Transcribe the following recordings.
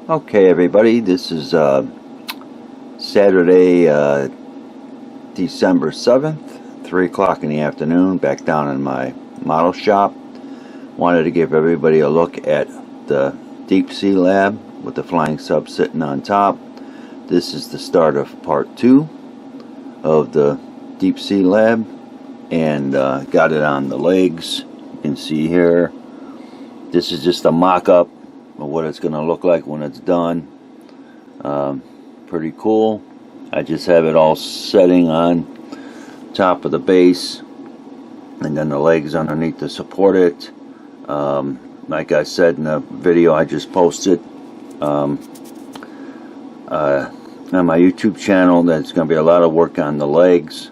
Okay, everybody, this is Saturday, December 7th, 3 o'clock in the afternoon, back down in my model shop. Wanted to give everybody a look at the Deep Sea Lab with the flying sub sitting on top. This is the start of part 2 of the Deep Sea Lab, and got it on the legs. You can see here, this is just a mock-up of what it's going to look like when it's done. Pretty cool. I just have it all setting on top of the base, and then the legs underneath to support it. Like I said in the video I just posted on my YouTube channel, there's going to be a lot of work on the legs,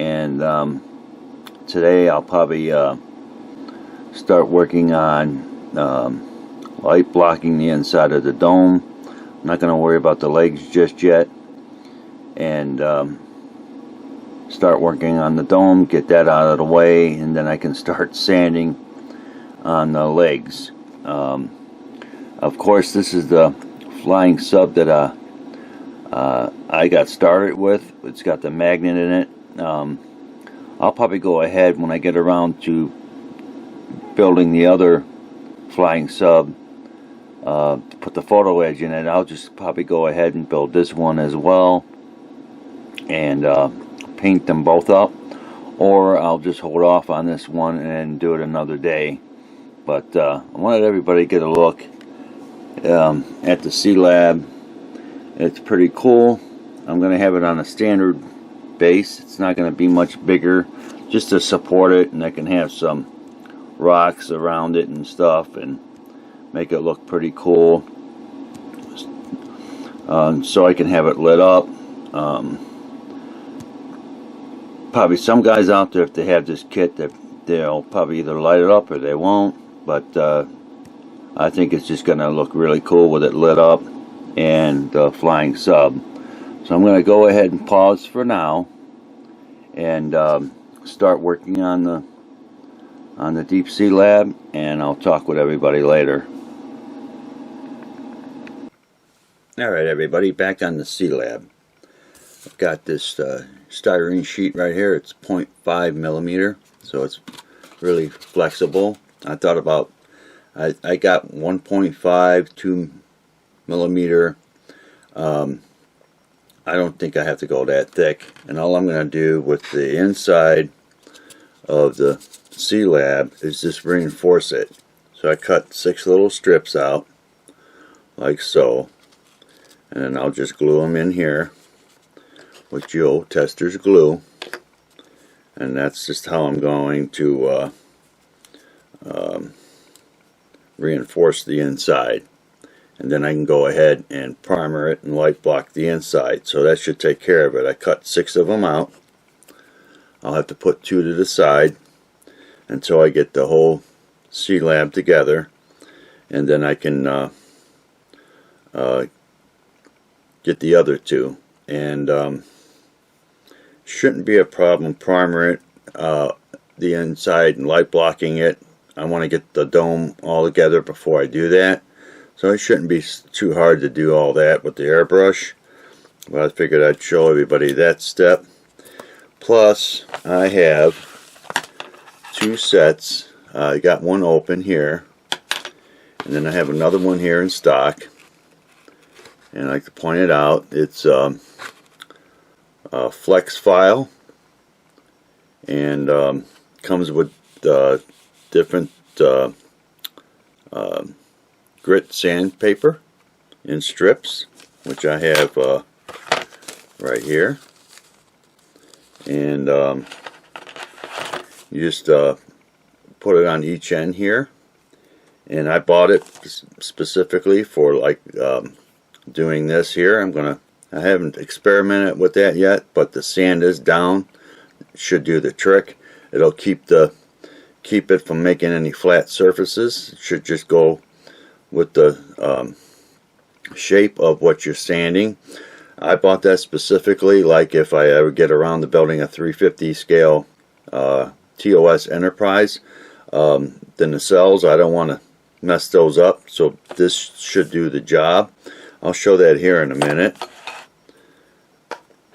and today I'll probably start working on light blocking the inside of the dome. I'm not going to worry about the legs just yet, and start working on the dome, get that out of the way, and then I can start sanding on the legs. Of course, this is the flying sub that I got started with. It's got the magnet in it. I'll probably go ahead when I get around to building the other flying sub, put the photo edge in it. I'll just probably go ahead and build this one as well, and paint them both up, or I'll just hold off on this one and do it another day. But I wanted everybody to get a look at the Sea Lab. It's pretty cool. I'm going to have it on a standard base. It's not going to be much bigger, just to support it, and I can have some rocks around it and stuff and make it look pretty cool. So I can have it lit up. Probably some guys out there, if they have this kit, they'll probably either light it up or they won't, but I think it's just going to look really cool with it lit up and the flying sub. So I'm going to go ahead and pause for now and start working on the Deep Sea Lab, and I'll talk with everybody later. Alright, everybody, back on the Sea Lab. I've got this styrene sheet right here. It's 0.5 millimeter, so it's really flexible. I thought about, I got 1.5, 2 millimeter. I don't think I have to go that thick, and all I'm going to do with the inside of the Sea Lab is just reinforce it. So I cut 6 little strips out like so, and then I'll just glue them in here with Joe Tester's glue, and that's just how I'm going to reinforce the inside. And then I can go ahead and primer it and light block the inside, so that should take care of it. I cut 6 of them out. I'll have to put 2 to the side until I get the whole Sea Lab together, and then I can get the other 2, and shouldn't be a problem primer it, the inside, and light blocking it. I want to get the dome all together before I do that, so it shouldn't be too hard to do all that with the airbrush, but I figured I'd show everybody that step. Plus I have 2 sets. I got one open here, and then I have another one here in stock, and I like to point it out. It's a flex file, and comes with different grit sandpaper in strips, which I have right here, and you just put it on each end here, and I bought it specifically for like doing this here. I haven't experimented with that yet, but the sand is down. It should do the trick. It'll keep it from making any flat surfaces. It should just go with the shape of what you're sanding. I bought that specifically, like if I ever get around to building a 350 scale TOS Enterprise, the nacelles, I don't want to mess those up. So this should do the job. I'll show that here in a minute.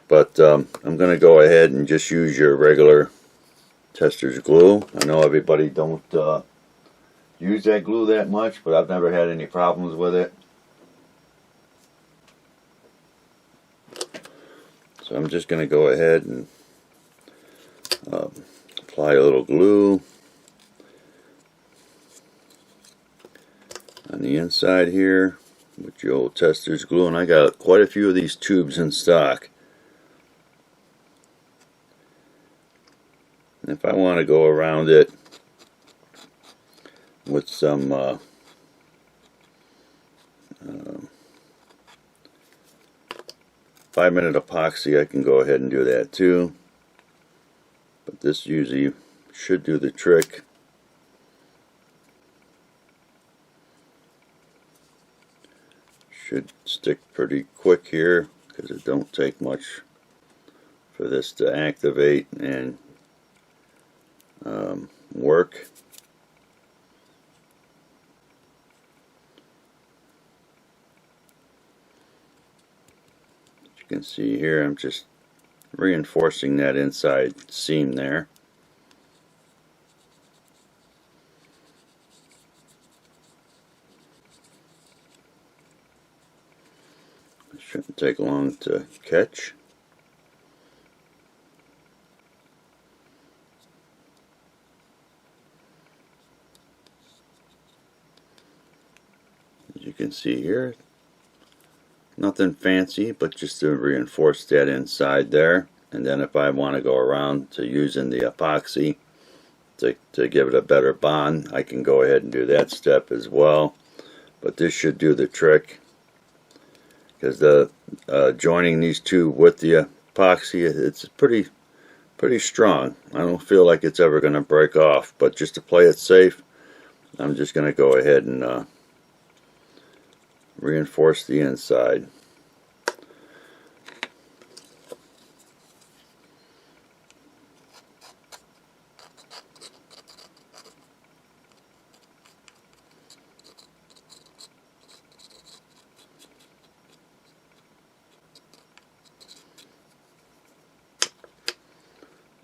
But I'm going to go ahead and just use your regular Testors glue. I know everybody don't use that glue that much, but I've never had any problems with it. So I'm just going to go ahead and apply a little glue on the inside here with your old Testors glue, and I got quite a few of these tubes in stock. And if I want to go around it with some 5-minute epoxy, I can go ahead and do that too. But this usually should do the trick. Should stick pretty quick here because it don't take much for this to activate and work. As you can see here, I'm just reinforcing that inside seam there. It shouldn't take long to catch. As you can see here, nothing fancy, but just to reinforce that inside there. And then if I want to go around to using the epoxy to give it a better bond, I can go ahead and do that step as well. But this should do the trick, because the joining these two with the epoxy, it's pretty strong. I don't feel like it's ever going to break off, but just to play it safe, I'm just going to go ahead and reinforce the inside.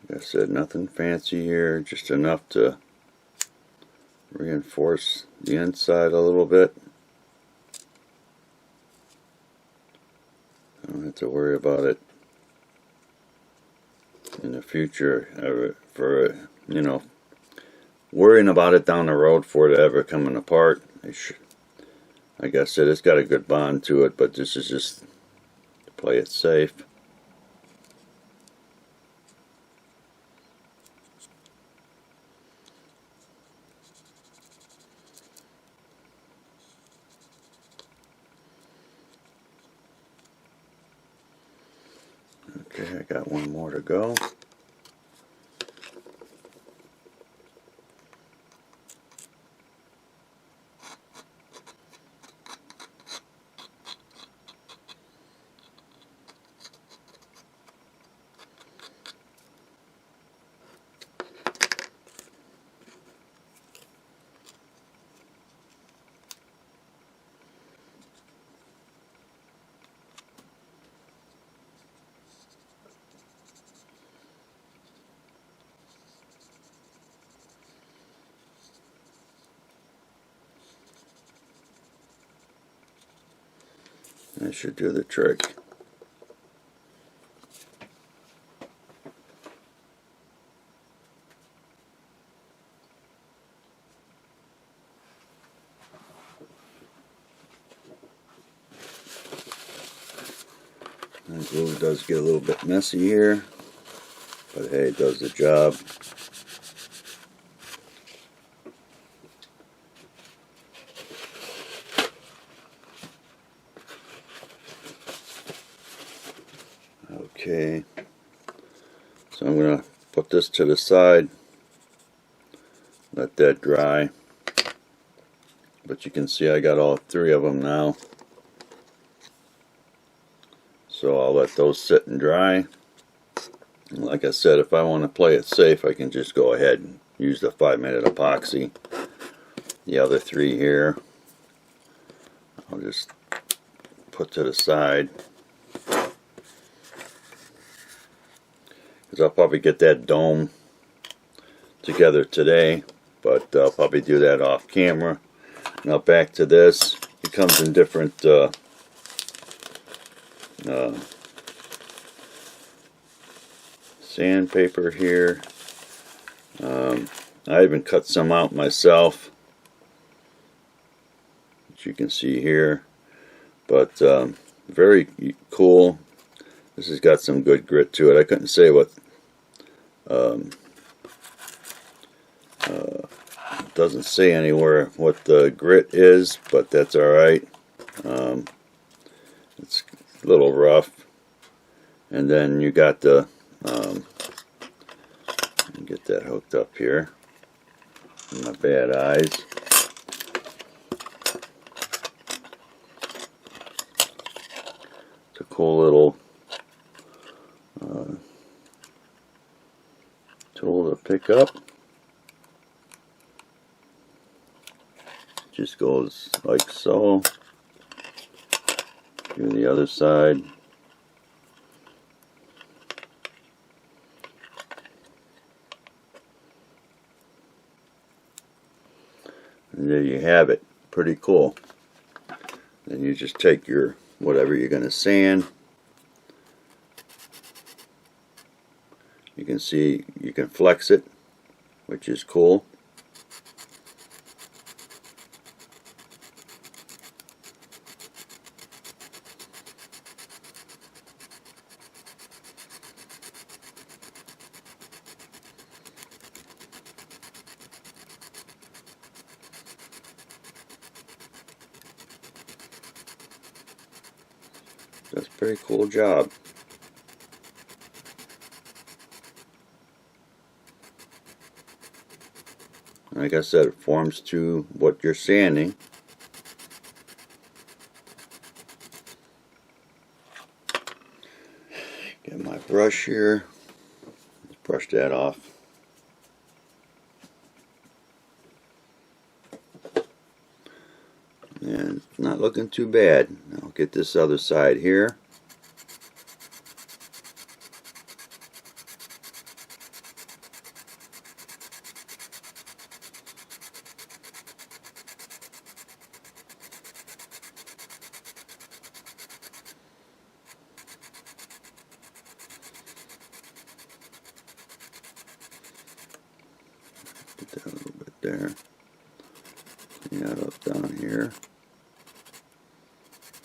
Like I said, nothing fancy here, just enough to reinforce the inside a little bit. I don't have to worry about it in the future for, you know, worrying about it down the road for it ever coming apart. Like I said, it's got a good bond to it, but this is just to play it safe. Okay, I got one more to go. That should do the trick. The glue does get a little bit messy here, but hey, it does the job. Okay, so I'm going to put this to the side, let that dry. But you can see I got all 3 of them now. So I'll let those sit and dry. And like I said, if I want to play it safe, I can just go ahead and use the 5-minute epoxy. The other three here, I'll just put to the side, because I'll probably get that dome together today, but I'll probably do that off camera. Now back to this. It comes in different sandpaper here. I even cut some out myself, which you can see here, but very cool. This has got some good grit to it. I couldn't say what doesn't say anywhere what the grit is, but that's alright. It's a little rough. And then you got the get that hooked up here. My bad eyes. It's a cool little tool to pick up. Just goes like so. Do the other side. And there you have it. Pretty cool. Then you just take your whatever you're going to sand. You can see you can flex it, which is cool. That's a pretty cool job. Like I said, it forms to what you're sanding. Get my brush here. Let's brush that off. And it's not looking too bad. I'll get this other side here. Put that a little bit there. Clean that up down here.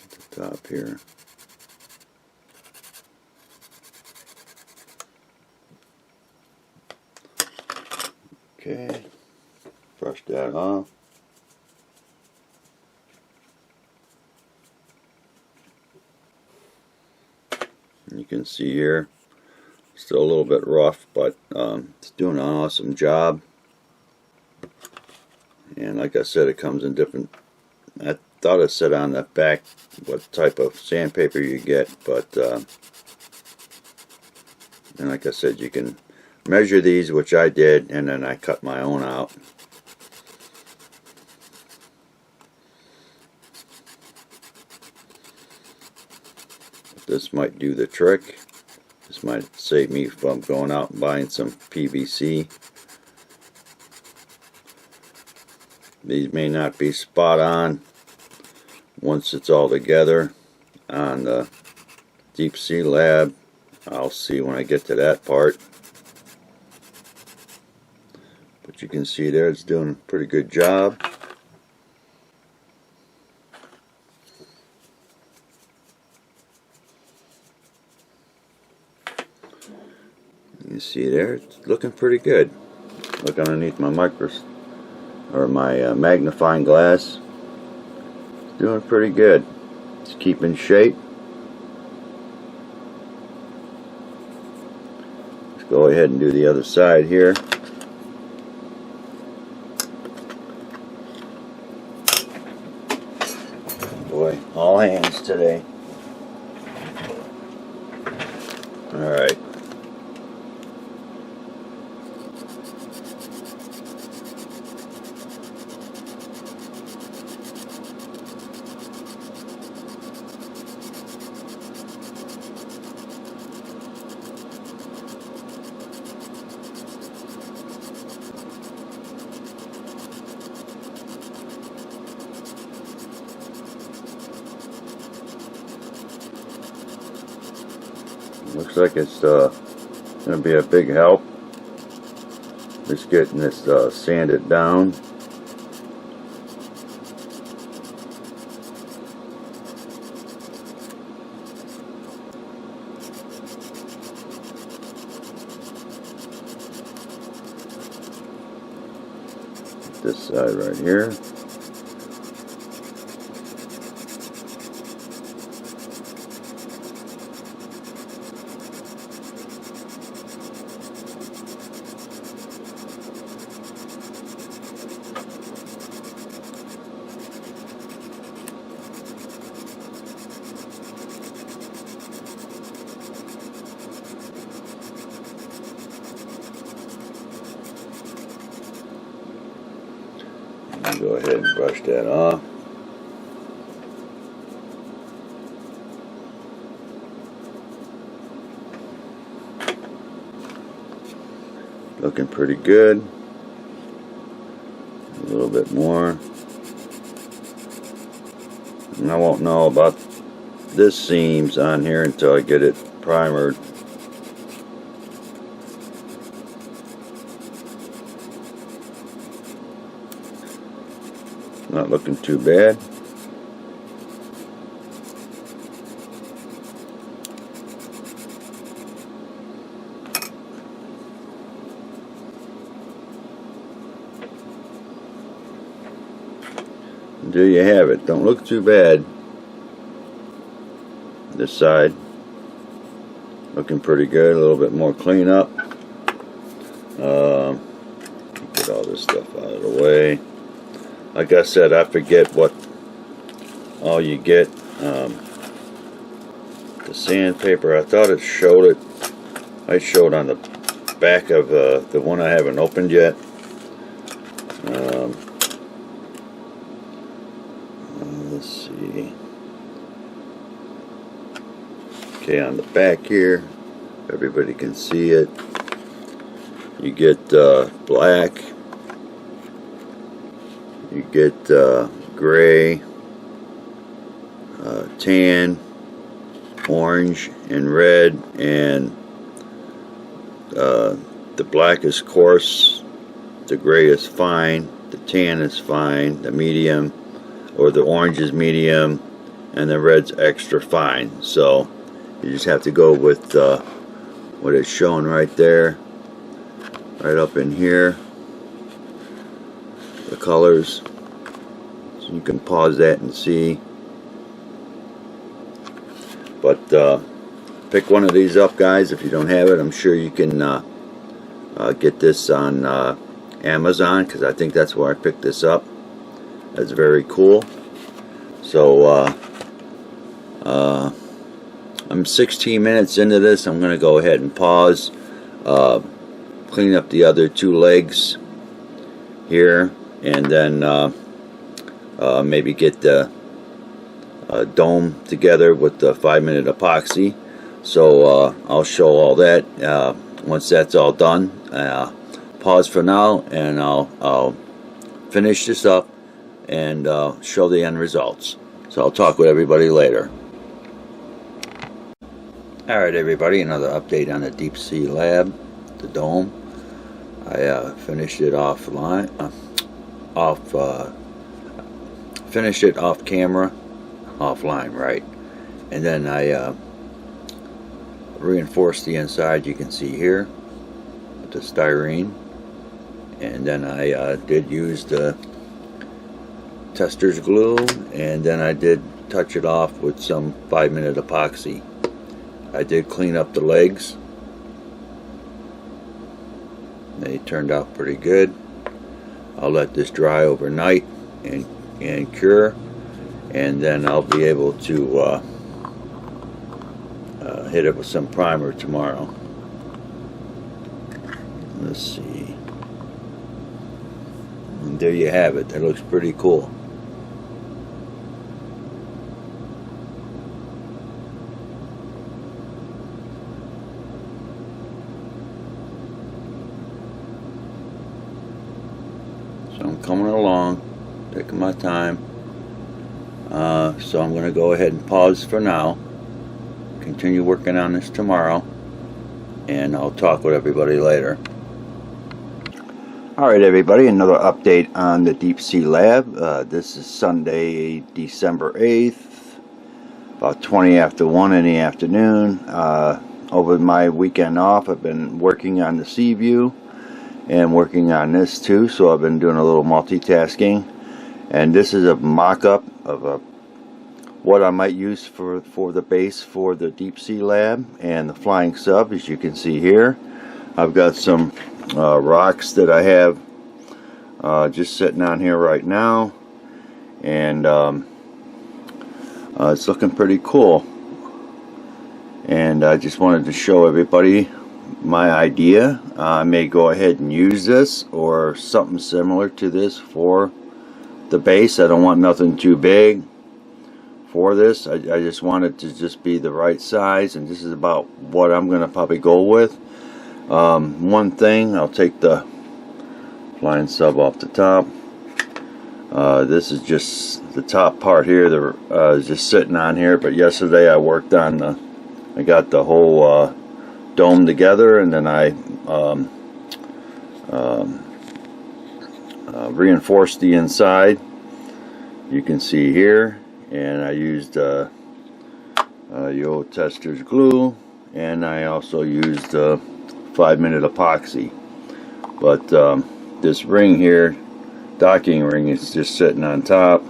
At the top here. Okay. Brush that off. And you can see here, still a little bit rough, but it's doing an awesome job. And like I said, it comes in different, I thought it said on the back what type of sandpaper you get, but and like I said, you can measure these, which I did, and then I cut my own out. This might do the trick. This might save me from going out and buying some PVC. These may not be spot on once it's all together on the Deep Sea Lab. I'll see when I get to that part. But you can see there it's doing a pretty good job. You see there, it's looking pretty good. Look underneath my my magnifying glass. It's doing pretty good. It's keeping shape. Let's go ahead and do the other side here. Boy, all hands today. Alright. Looks like it's going to be a big help. Just getting this sanded down. This side right here. Go ahead and brush that off. Looking pretty good. A little bit more. And I won't know about this seams on here until I get it primered. Not looking too bad. There you have it. Don't look too bad. This side looking pretty good. A little bit more cleanup. Get all this stuff out of the way. Like I said, I forget what all you get. The sandpaper, I thought it showed it. I showed on the back of the one I haven't opened yet. Let's see. Okay, on the back here, everybody can see it. You get black. You get gray, tan, orange, and red, and the black is coarse, the gray is fine, the tan is fine, the medium, or the orange is medium, and the red's extra fine. So you just have to go with what it's showing right there, right up in here. The colors, so you can pause that and see. But pick one of these up, guys. If you don't have it, I'm sure you can get this on Amazon, because I think that's where I picked this up. That's very cool. So I'm 16 minutes into this. I'm going to go ahead and pause, clean up the other two legs here, and then maybe get the dome together with the 5-minute epoxy. So I'll show all that once that's all done. Pause for now, and I'll finish this up and show the end results. So I'll talk with everybody later. Alright everybody, another update on the Deep Sea Lab, the dome. I finished it finished it off camera, offline, right? And then I reinforced the inside, you can see here, with the styrene. And then I did use the tester's glue, and then I did touch it off with some 5-minute epoxy. I did clean up the legs. They turned out pretty good. I'll let this dry overnight and cure, and then I'll be able to hit it with some primer tomorrow. Let's see. And there you have it. That looks pretty cool. So I'm coming along, taking my time. So I'm going to go ahead and pause for now. continue working on this tomorrow, and I'll talk with everybody later. Alright everybody, another update on the Deep Sea Lab. This is Sunday, December 8th, about 20 after 1 in the afternoon. Over my weekend off, I've been working on the Seaview and working on this too, so I've been doing a little multitasking. And this is a mock-up of what I might use for the base for the Deep Sea Lab and the Flying Sub. As you can see here, I've got some rocks that I have just sitting on here right now, and it's looking pretty cool. And I just wanted to show everybody my idea. I may go ahead and use this or something similar to this for the base. I don't want nothing too big for this. I just want it to just be the right size, and this is about what I'm going to probably go with. One thing, I'll take the Flying Sub off the top. This is just the top part here that is just sitting on here, but yesterday I worked on I got the whole dome together, and then I reinforced the inside. You can see here, and I used Yo Testors glue, and I also used 5-minute epoxy. But this ring here, docking ring, is just sitting on top.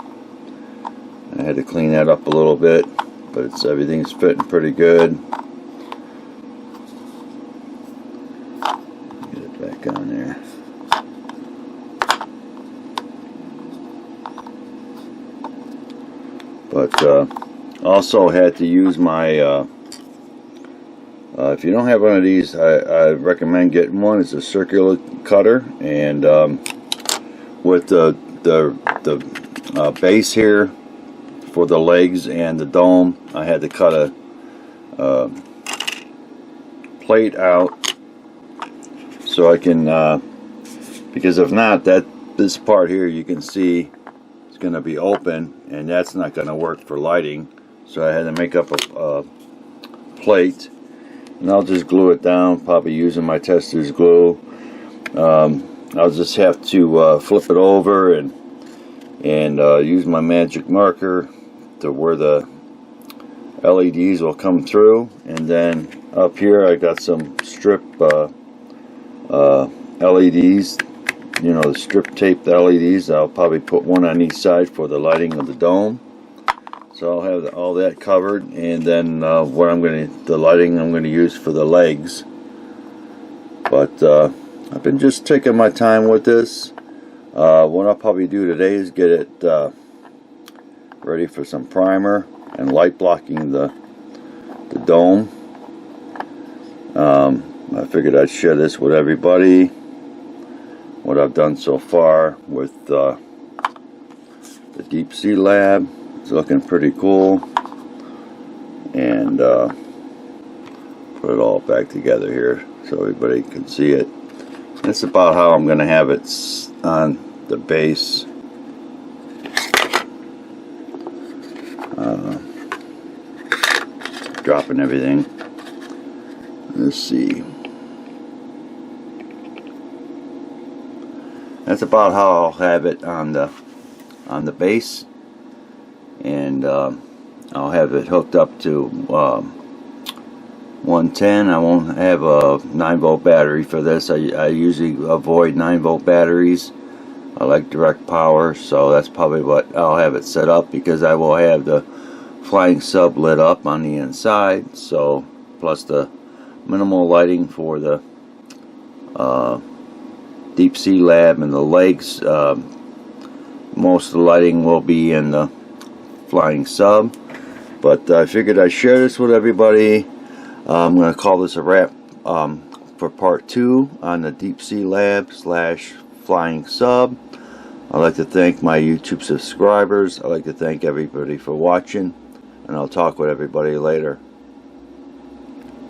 I had to clean that up a little bit, but everything's fitting pretty good. Get it back on there. But also had to use my if you don't have one of these, I recommend getting one. It's a circular cutter, and with the base here for the legs and the dome, I had to cut a plate out so I can because if not, this part here, you can see it's going to be open, and that's not going to work for lighting. So I had to make up a plate, and I'll just glue it down, probably using my Testors glue. I'll just have to flip it over and use my magic marker to where the LEDs will come through. And then up here I got some strip LEDs, you know, the strip taped LEDs. I'll probably put one on each side for the lighting of the dome. So I'll have all that covered, and then the lighting I'm going to use for the legs. But I've been just taking my time with this. What I'll probably do today is get it ready for some primer and light blocking the dome. I figured I'd share this with everybody, what I've done so far with the Deep Sea Lab. It's looking pretty cool, and put it all back together here so everybody can see it. That's about how I'm going to have it on the base. Dropping everything. Let's see. That's about how I'll have it on the base, and I'll have it hooked up to 110. I won't have a 9-volt battery for this. I usually avoid 9-volt batteries. I like direct power, so that's probably what I'll have it set up, because I will have the Flying Sub lit up on the inside, so plus the minimal lighting for the Deep Sea Lab and the legs. Most of the lighting will be in the Flying Sub, but I figured I'd share this with everybody. I'm going to call this a wrap for part 2 on the Deep Sea Lab / Flying Sub. I'd like to thank my YouTube subscribers. I'd like to thank everybody for watching, and I'll talk with everybody later.